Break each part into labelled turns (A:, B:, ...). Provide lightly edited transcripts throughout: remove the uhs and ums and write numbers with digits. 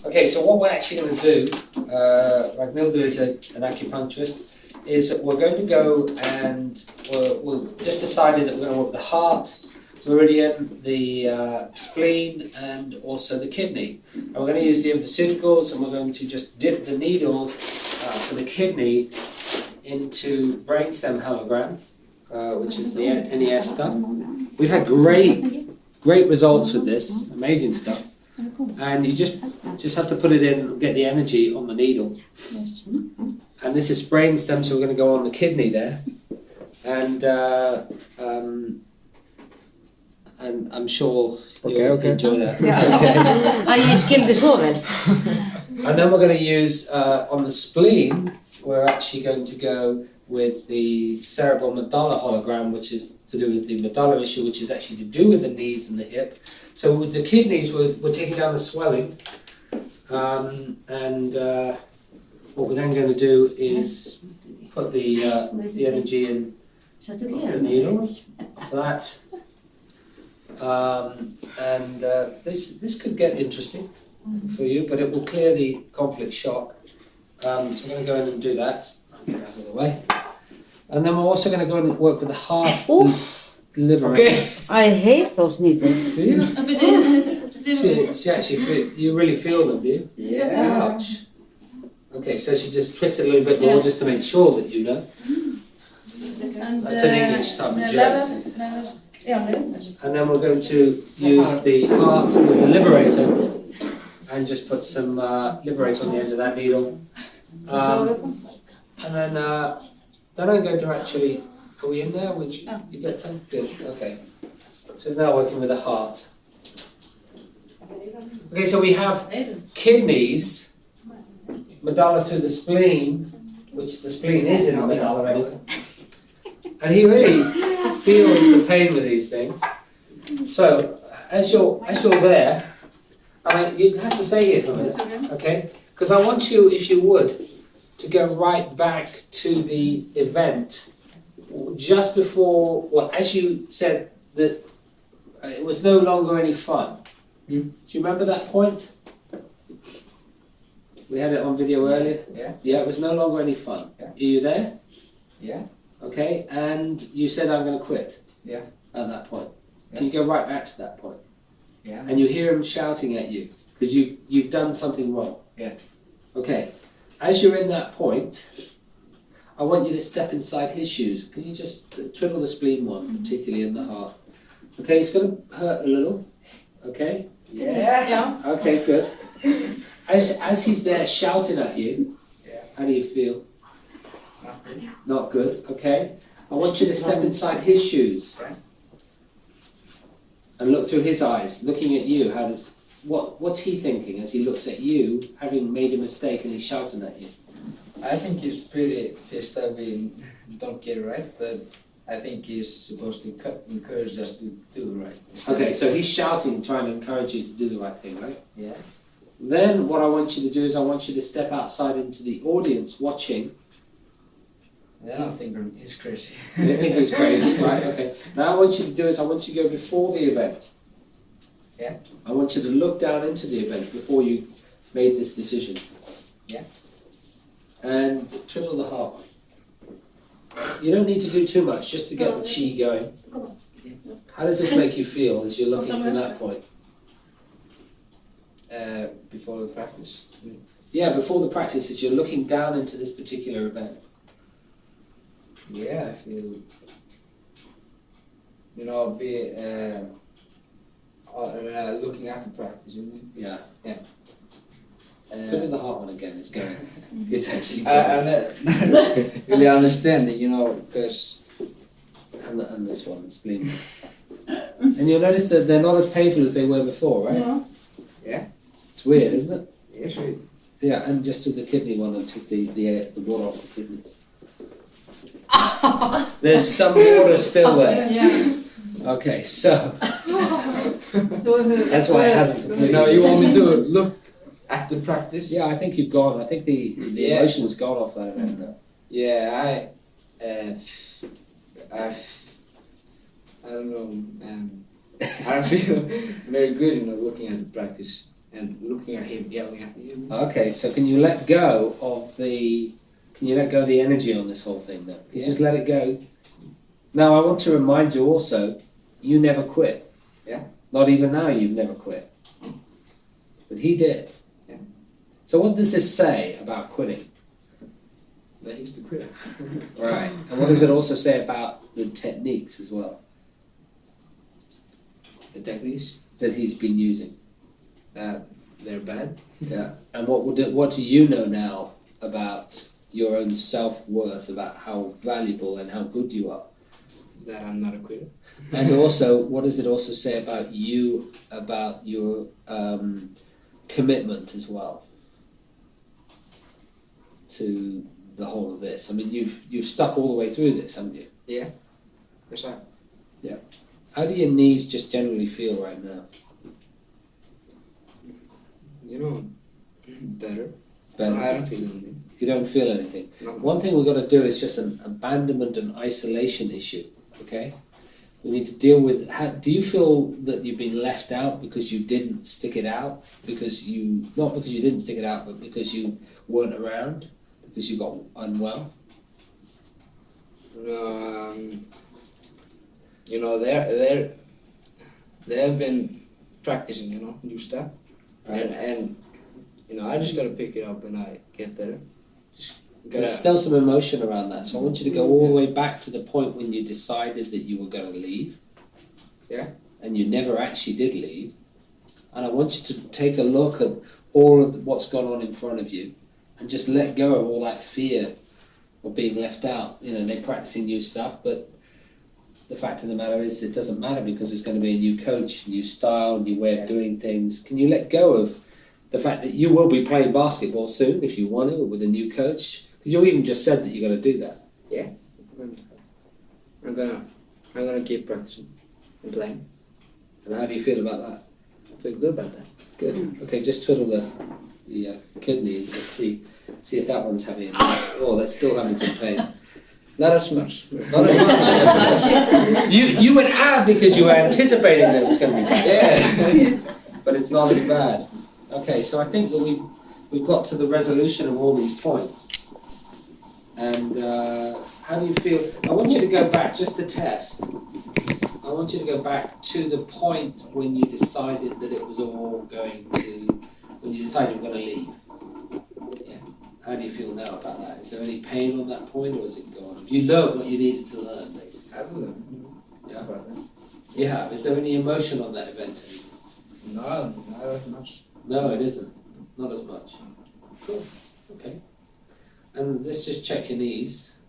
A: Okay, so what we're actually going to do, Ragnhildur is an acupuncturist, is that we're going to go and we'll just decided that we're going to work the heart, meridian, the spleen, and also the kidney. And we're going to use the infoceuticals, and we're going to just dip the needles for the kidney into brainstem halogram, which is the NES stuff. We've had great results with this, amazing stuff. And you just have to put it in and get the energy on the needle.
B: Yes.
A: And this is brainstem, so we're going to go on the kidney there. And I'm sure you'll enjoy that.
B: I skilled this over.
A: And then we're going to use, on the spleen, we're actually going to go with the cerebral medulla hologram, which is to do with the medulla issue, which is actually to do with the knees and the hip. So with the kidneys, we're taking down the swelling. What we're then going to do is put the energy in the needle for that. This could get interesting for you, but it will clear the conflict shock. So we're going to go in and do that. I'll get out of the way. And then we're also going to go and work with the heart. Liberator.
B: Okay. I hate those needles.
A: Do you? You really feel them, do you?
C: Yeah.
A: Ouch. Okay, so she just twists it a little bit more just to make sure that you know. That's an English type of joke. And then we're going to use the heart with the liberator and just put some liberator on the end of that needle. And then I'm going to actually, are we in there? You get some? Good, okay. So now working with the heart. Okay, so we have kidneys, medulla through the spleen, which the spleen is in the medulla anyway. And he really feels the pain with these things. So as you're there, I mean, you have to stay here for a minute, okay? Because I want you, if you would, to go right back to the event just before, well, as you said that it was no longer any fun. Do you remember that point? We had it on video earlier. Yeah, it was no longer any fun.
C: Yeah.
A: Are you there?
C: Yeah.
A: Okay, and you said I'm going to quit.
C: Yeah.
A: At that point.
C: Yeah.
A: Can you go right back to that point?
C: Yeah.
A: And you hear him shouting at you because you've done something wrong.
C: Yeah.
A: Okay. As you're in that point, I want you to step inside his shoes. Can you just twiddle the spleen one, particularly in the heart? Okay, it's going to hurt a little. Okay.
C: Yeah.
A: Okay, good. As he's there shouting at you, how do you feel? Not good. Okay. I want you to step inside his shoes and look through his eyes, looking at you. What's he thinking as he looks at you, having made a mistake and he's shouting at you?
C: I think he's pretty pissed that we don't get it right, but I think he's supposed to encourage us to do it right.
A: Okay, so he's shouting, trying to encourage you to do the right thing, right?
C: Yeah.
A: Then what I want you to do is I want you to step outside into the audience watching.
C: I don't think he's crazy.
A: You think he's crazy, right? Okay. Now I want you to do is I want you to go before the event.
C: Yeah.
A: I want you to look down into the event before you made this decision.
C: Yeah.
A: And twiddle the heart. You don't need to do too much, just to get the chi going. How does this make you feel as you're looking from that point?
C: Before the practice.
A: Yeah, before the practice, as you're looking down into this particular event.
C: Yeah, I feel, looking at the practice, you mean?
A: Yeah.
C: Yeah.
A: Twiddle the heart one again, it's going. It's actually going.
C: I'm not really understanding, because...
A: And this one, spleen. And you'll notice that they're not as painful as they were before, right?
C: Yeah.
A: It's weird, isn't it?
C: Yeah, sure.
A: Yeah, and just took the kidney one and took the water off the kidneys. There's some water still there.
B: Yeah.
A: Okay, so that's why it hasn't completely.
C: You want me to look at the practice?
A: Yeah, I think you've gone. I think the emotion has gone off that event now.
C: Yeah, I don't know. I don't feel very good, looking at the practice. and looking at him, yelling at him.
A: Okay, so can you let go of the energy on this whole thing then? Can you just let it go? Now I want to remind you also, you never quit.
C: Yeah.
A: Not even now you've never quit. But he did.
C: Yeah.
A: So what does this say about quitting?
C: That he's the quitter.
A: Right. And what does it also say about the techniques as well
C: The techniques,
A: that he's been using?
C: they're bad.
A: Yeah. And what do you know now about your own self-worth, about how valuable and how good you are?
C: That I'm not a quitter.
A: And also, what does it also say about you, about your commitment as well to the whole of this? I mean, you've stuck all the way through this, haven't you?
C: Yeah. Yes, I.
A: Yeah. How do your knees just generally feel right now?
C: You know, better.
A: Better.
C: I don't feel anything.
A: You don't feel anything.
C: No.
A: One thing we've got to do is just an abandonment and isolation issue, okay? We need to deal with, do you feel that you've been left out because you didn't stick it out? Not because you didn't stick it out, but because you weren't around? Because you got unwell?
C: You know, they have been practicing, you know, new stuff.
A: Right.
C: And you know, I just gotta pick it up when I get better.
A: There's still some emotion around that, so I want you to go all the way back to the point when you decided that you were going to leave.
C: Yeah.
A: And you never actually did leave. And I want you to take a look at all of what's gone on in front of you and just let go of all that fear of being left out. You know, they're practicing new stuff, but the fact of the matter is it doesn't matter because there's going to be a new coach, new style, new way of doing things. Can you let go of the fact that you will be playing basketball soon if you want to with a new coach? You even just said that you're going to do that.
C: Yeah. I'm gonna keep practicing and playing.
A: And how do you feel about that?
C: I feel good about that.
A: Good. Okay, just twiddle the kidney and just see if that one's having any. Oh, that's still having some pain.
C: Not as much.
A: Not as much. you went out because you were anticipating that it was going to be bad.
C: Yeah.
A: But it's not as bad. Okay, so I think that we've got to the resolution of all these points. And how do you feel? I want you to go back, just to test. I want you to go back to the point when you decided that it was all going to, when you decided you were going to leave. Yeah. How do you feel now about that? Is there any pain on that point, or is it gone? Have you learned what you needed to learn, basically?
C: I've learned.
A: Yeah. You have. Is there any emotion on that event?
C: No, not as much.
A: No, it isn't. Not as much. Cool. Okay. And let's just check your knees.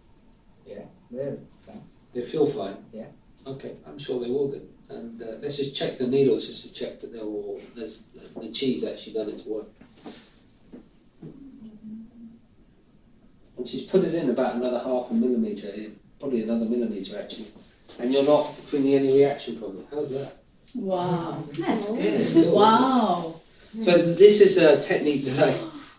C: Yeah, they're fine.
A: They feel fine?
C: Yeah.
A: Okay, I'm sure they will do. And let's just check the needles just to check that they're all, the chi's actually done its work. And she's put it in about another 0.5 millimetre, probably another millimetre actually. And you're not feeling any reaction from it. How's that?
D: Wow.
B: That's good.
A: It's good.
D: Wow.
A: So this is a technique that I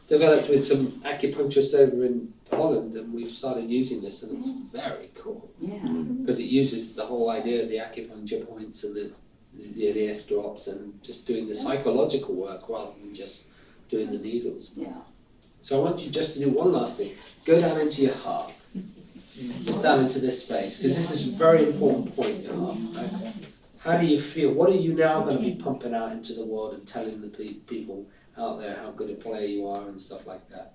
A: developed with some acupuncturists over in Holland, and we've started using this, and it's very cool.
B: Yeah.
A: Because it uses the whole idea of the acupuncture points and the S drops and just doing the psychological work rather than just doing the needles.
B: Yeah.
A: So I want you just to do one last thing. Go down into your heart. Just down into this space, because this is a very important point in your heart. Right? How do you feel? What are you now going to be pumping out into the world and telling the people out there how good a player you are and stuff like that?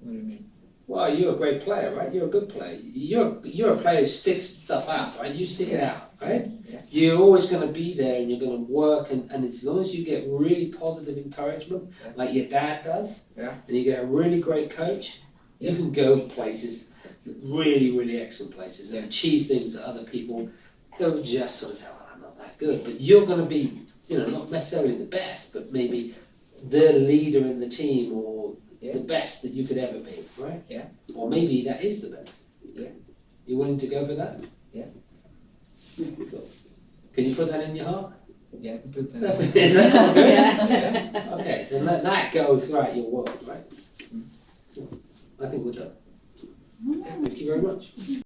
C: What do you mean?
A: Well, you're a great player, right? You're a good player. You're a player who sticks stuff out, right? You stick it out, right?
C: Yeah.
A: You're always going to be there and you're going to work, and as long as you get really positive encouragement, like your dad does,
C: Yeah.
A: and you get a really great coach, you can go places, really, really excellent places, and achieve things that other people who just sort of say, well, I'm not that good. But you're going to be, not necessarily the best, but maybe the leader in the team, or the best that you could ever be, right?
C: Yeah.
A: Or maybe that is the best.
C: Yeah.
A: You willing to go for that?
C: Yeah.
A: Cool. Can you put that in your heart?
C: Yeah, I can put that.
A: Is that all good?
C: Yeah.
A: Okay, then let that go throughout your work, right? I think we're done. Thank you very much.